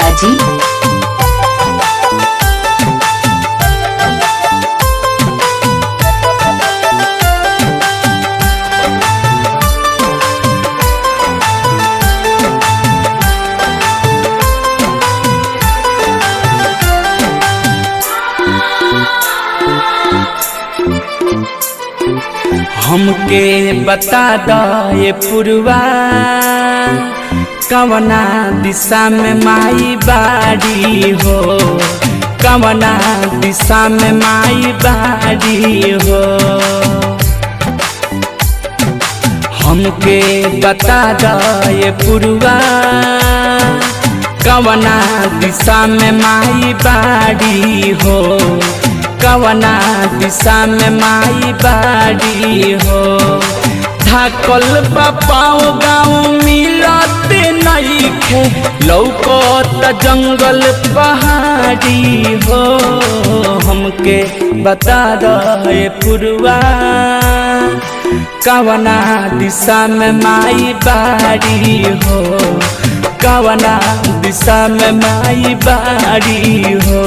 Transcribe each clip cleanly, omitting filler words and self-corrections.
भैया जी। हमके बता द ये पुरवा कवना दिशा में माई बाड़ी हो, कवना दिशा में माई बाड़ी हो। हमके बता द ये पुरवा कवना दिशा में माई बाड़ी हो, कवना दिशा में माई बाड़ी हो। धाकल बापाओ गाँव मिलत नइखे, लौकत जंगल पहाड़ी हो। हमके बता दे पुरवा कवना दिशा में माई बाड़ी हो, कवना दिशा में माई बाड़ी हो।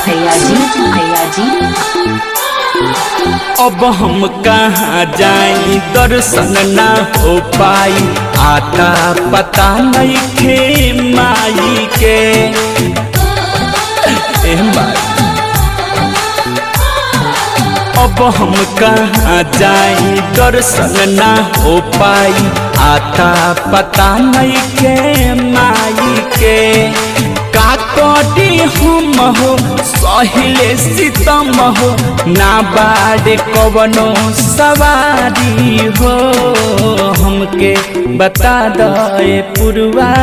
भैया जी। अब हम कहाँ जाई दर्शन ना हो पाई, आता पता नहीं खे माई के। अब हम कहाँ जाई दर्शन ना हो पाई, आता पता नहीं खे माई के। का कटी हम हो सहिले सितम हो, ना बाड़े कवनो सवारी हो। हमके बता दे पुरवा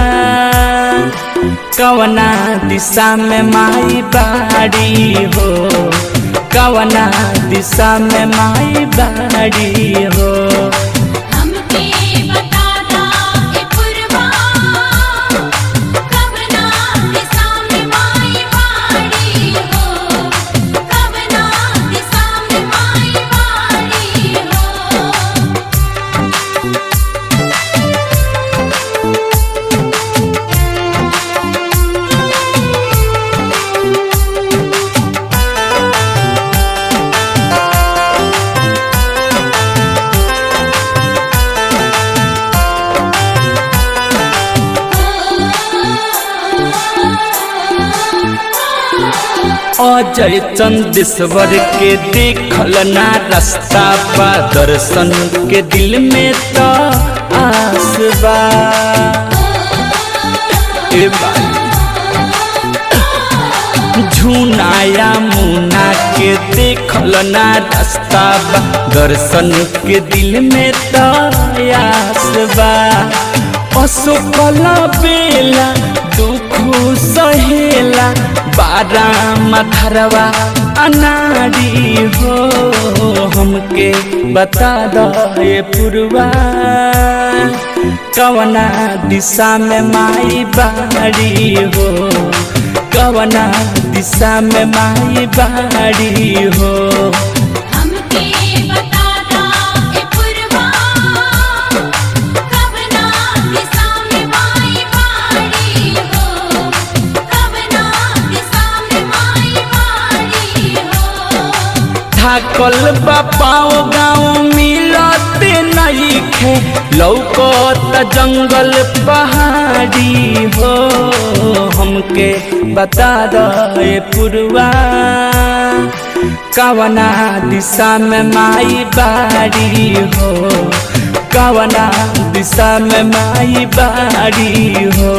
कवना दिशा में माई बाड़ी हो, कवना दिशा में माई बाड़ी हो। अजय चंदेश्वर के देखल ना रास्ता बा, दर्शन के दिल में तो आस बा। झुनाया मुना के देखल ना रास्ता बा, दर्शन के दिल में तो आस बा। अशोकल बेला दुख सहेला, बारा मधरवा अनाड़ी हो। हमके बता दे पुरवा कवना दिशा में माई बाड़ी हो, कवना दिशा में माई बाड़ी हो। धाकल बापाओ गाँव मिलत नइखे, लौकत जंगल पहाड़ी हो। हमके बता दे पुरवा कवना दिशा में माई बाड़ी हो, कवना दिशा में माई बाड़ी हो।